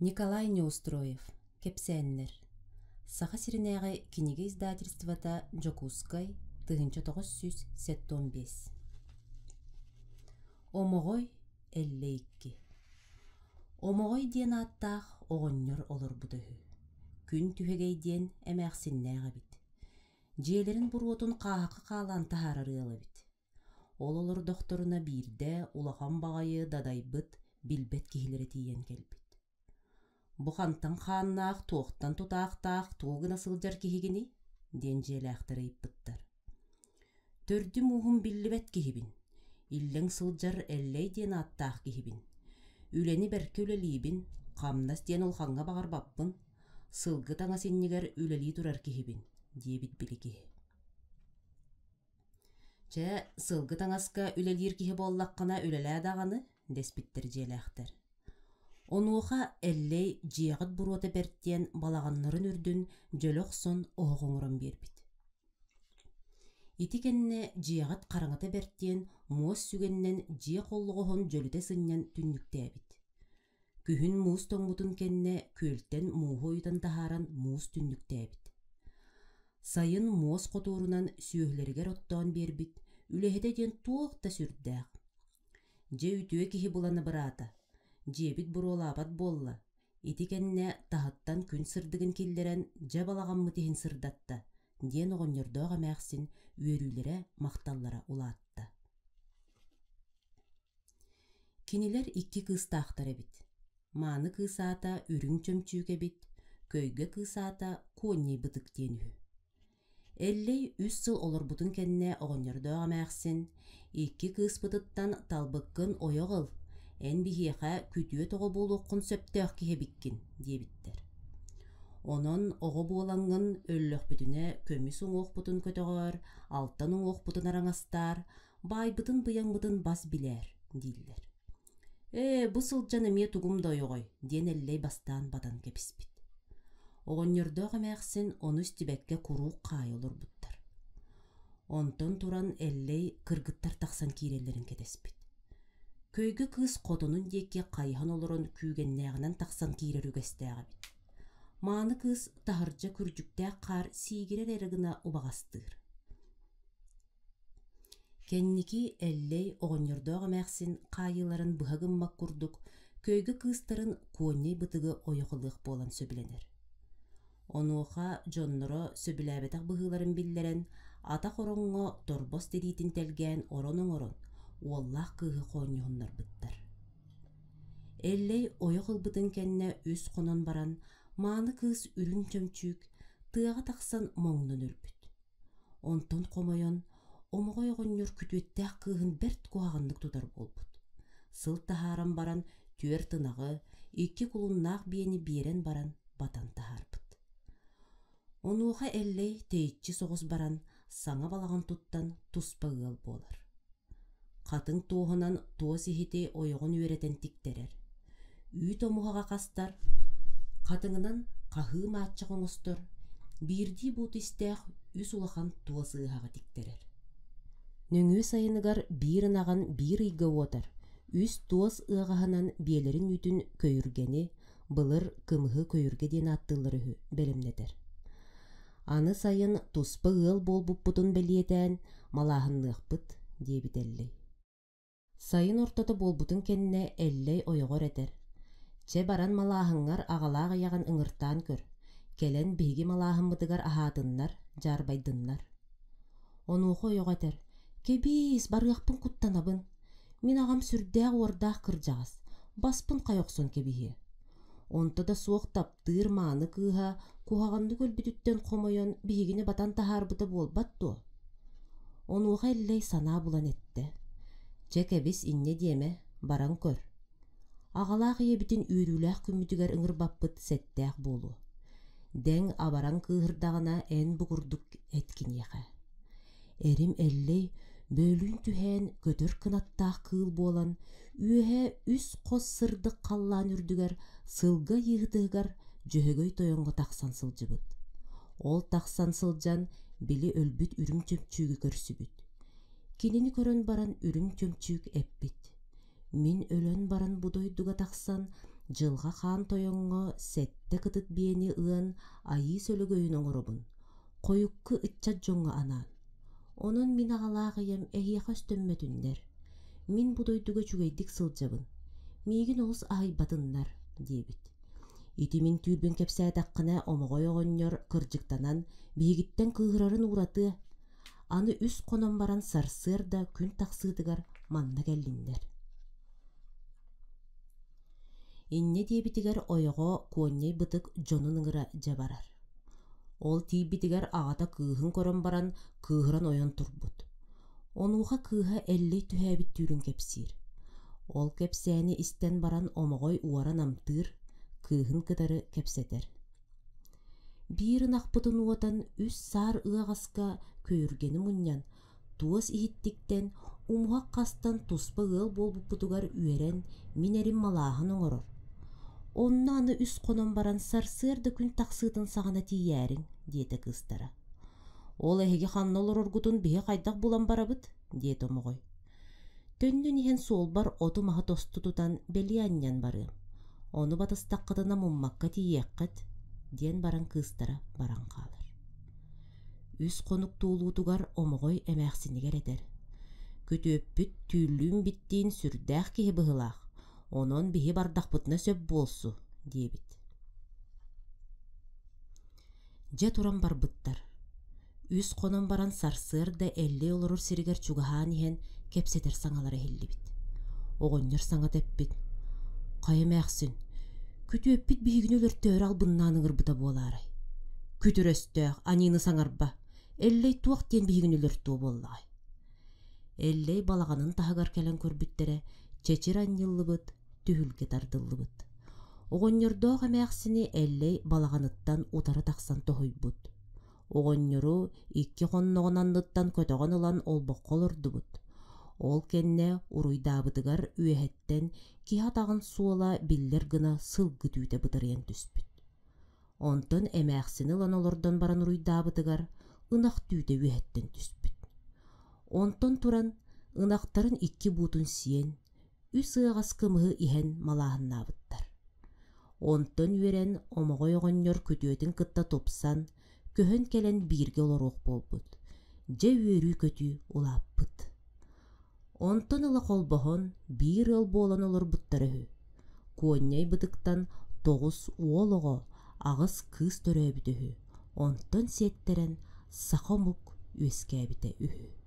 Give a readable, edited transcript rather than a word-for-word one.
Николай Неустроев, Кепсеннер. Саха сиренеге киниге издательствата Жокускай, 1975. Омогой эллейки. Омогой диен аттах оғоннор олар бұдығы. Күн түхегей диен әмәқсіннәға бит. Жиелерін бұруотын қағақы қалан тахарарыялы бит. Ол олар докторына бирде улахан бағайы дадай бұд билбет кехілері тиен келбит. Бұқантан қаннақ тоқтан тұтақтақ тоғын асылжар кехігіні ден желәқтірі иппыттар. Төрді мұғын білібет кехібін. Иллен сылжар әллей ден аттақ кехібін. Үлені бәркі үлелейбін, қамнас ден олханға бағар баппын, сылғы таңа сеннегер үлелей тұрар кехібін, дебіт білі кехі. Чә, сылғы таңасқа үлелер кехі боллаққана үлелі адағаны, деспіттер желәқтір. Онуға әллей жиағыт бұруаты бәрттен балағанларын үрдін жөліқ сон оғыңырын бербіт. Итикенне жиағыт қараңыты бәрттен мұз сүгеннен жия қоллығығын жөліте сыннан түннікті әбіт. Күхін мұз тоңбутын кенне көлттен мұғы ойдан тахаран мұз түннікті әбіт. Сайын мұз қотуырынан сүйелергер оттуан бербіт, үлехеде ден туықта сүрдәқ. Же үтіе кехі бұланы бірата. Жебит буролабат болла. Итикенне тахаттан күн сырдығын келдерен жабалаған мұтихін сырдатта. Ден оғынердоға мәқсін өрүлері мақталлара улатты. Кинилер икки кыстақтары бит. Маны кысаата үрің чөмчүүке бит, көйге кысаата конней бытык тенү. Эллей үс сыл олар бұтын кенне оғынердоға мәқсін, икки кыс бұтыттан талбыққын ойоғыл. Эн бихиэха күтүө тоҕо буолуоккун сөптөөх киһэ биккин диэбиттэр. Онон оҕо буолаңҥын өллөхбүтүнэ көмүс уҥуохпутун көтөҕөр, алтан уҥуохпутун араңастаар, баайбытын быяҥбытын бас билээр дииллэр. Бу сылдьан эмиэ тугум дойоҕой диэн эллей бастаан батан кэписпит. Оҕонньордоох эмээхсин ону стибэкке куруук хаай олорбуттар. Онтон туран эллей кыргыттар тахсан кииреллерин кетеспит. Көйгі кыз қотының деке қайхан олырын күйгеннәғінен тақсан кейрер үгестәғі бит. Маны кыз тахыржа күржүктә қар сигерер әрігіна убағастыр. Кенники әллей оғынердоғы мәқсін қайыларын бұғығынмақ күрдік, көйгі кызтарын куонней бұтығы ойықылық болан сөбіленер. Онуға жонныры сөбіләбетақ бұғыларын білдерен, ата қорыңға торбос дедейтін тәлген орон. Уоллах кыһы қоньюхуннар быттар. Эллей ойоқ ылбытын кенне үс қонон баран, мааны кыз үрін чөмчүүк, тыаға тақсан моңнун өлбүт. Онтон қомойон, омоғой оғыннер күтуеттәқ кыһын бәрт куағындық тутар болбут. Сыл тахаран баран, түер тынағы, икки кулуннаақ биени биерен баран, батан тахарбыт. Онуға эллей тейітчі соғыз баран, саңа балаған туттан туспағыл болар. Қатын туғынан туа сихите ойығын үйретен тиктерер. Үй томуғаға қастар, қатыңынан қағы маатчы қоңыстыр, бирди бұт істәқ үс улахан туа сығаға тиктерер. Нөңі сайыныгар бирін аған бір үйгі отыр, үс туас ұғағынан белерін үтін көйіргені, бұлыр кымғы көйіргеден аттылырығы бәлімнетер. Аны сайын туспы ұл бол бұппытын бәлиетен малағынлық бұт дебітеллей. Сайын ортаты болбутун кенне эллей ойоғор этер. Че баран малаахыңар агалаага яган ыңыртаан көр. Келен биги малаахын бытыгар ахаатыннар, жарбайдыннар. Онууху ойоғ этер. Кебиис барыахпын куттанабын. Мин агам сүрдээх уордаах кыржагас. Баспын кайоксон кебихи. Онто да суоқтап тыыр мааны кыыха кухаганды көлбүтүттен комойон бигини батан тахаарбыта болбатту. Онууха эллей санаа булан этте. Чекебис инне диеме, баран көр. Ағалақ ебітін үйріләқ күмітігер ыңыр баппыт сәттәқ болу. Дәң абаран кыһырдағына ән бұғырдық әткен еға. Әрім әллей бөлін түхән көтір кынаттақ кыл болан, үйе үс қос сырдық қаллан үрдігер, сылға еғдігер жөһөгөй тойонға тақсан сылжыбыт. Ол тақсан сылжан білі өлбіт үрім чөпчүүгі көрсүбіт. Кинини көрөн баран үрүм чөмчүүк эппит. Мин өлөн баран будойдуга тақсан, Жылға хан тойоңго сетте кытыт биени ыан айы сөлөгөйүн оңоробун. Койукку ытчат жоңго анан. Онун мин агалаагыйым эхиэха өстөммөтүннер. Мин будойдуга чугайдик сылжабын. Миигин олус айбатыннар, диебит. Итимин түйүрбүн кепсээдаккына омогой оҕонньор кырдьыктанан биигиттен кыыһырарын ураты. Аны үс конон баран сарсыар да күн таксыытыгар манна келлиннер. Инне диэбитигер ойого куонньай бытык дьонун ыҥыра дьабарар. Ол тиибитигер аҕата кыыһын көрөн баран кыыһыран ойон турбут. Онууха кыыһа эллей түһээбит түүрүн кепсиир. Ол кепсээни истен баран омогой уоран амтыыр, кыыһын кытары кепсетер. Биир ынахпытын уотан үс саар ыаҕаска көйүргени мунньан, туос иһиттиктен умуһак хастан туспа ыал буолбуппутугар үөрен мин эрин малааһын оҥорор. Онна аны үс конон баран сарсыар да күн таксыытын саҕана тиийээриң, диэте кыстара. Ол эһиги ханна олороргутун биһи хайдах булан барабыт, диэт омоҕой. Төннүн иһэн суолбар оту маһа тосту тутан белианньан барыам. Ону батыстаккытына муммакка тиийэккет, диэн баран кыстара баран хаалар. Үс конук туулуутугар омоҕой эмээхсинигер этер. Көтүөппүт түүллүүн биттиин сүрдээх киһи быһылаах. Онон биһи бардахпытына сөп буолсу, диэбит. Дьэ туран барбыттар. Үс конон баран сарсыар да эллей олорор сиригер чугаһаан иһэн кепсетер саҥалара хиллибит. Оҕонньор саҥа тэппит. Хайэмээхсин, күтүөппит биһигин өлөртөөр албыннаан ыҥырбыта буолаарай. Күтүрөстөөх, аниины саҥарба, эллей туох диэн биһигин өлөртүө буоллаҕай. Эллей балаҕанын таһыгар кэлэн көрбүттерэ чечир анньыллыбыт, түһүлгэ тардыллыбыт. Оҕонньордоох эмээхсини эллей балаҕаныттан утары тахсан тоһуйбут. Оҕонньору икки хонноҕунанныттан көтөҕөн ылан олбоххо олордубут. Ол кэннэ уруйдаабытыгар үөһэттэн киһи атаҕын суола биллэр гына сылгы түүтэ бытырыйан түспүт. Онтон эмээхсини ылан олордон баран уруйдаабытыгар ынах түүтэ үөһэттэн түспүт. Онтон туран ынахтарын икки буутун сиэн, үс ыаҕас кымыһы иһэн малааһыннаабыттар. Онтон үөрэн омоҕой оҕонньор көтүөтүн кытта тупсан, көһөн кэлэн бииргэ олоруох буолбут. Дьэ үөрүү көтүү улааппыт. Онтон ыла холбоһон биир ыл буолан олорбуттар өһү. Куонньай бытыктан 9 уолоҕо аҕыс кыыс төрөөбүт өһү. Онтон сиэттерэн сахомук үөскээбитэ үһү.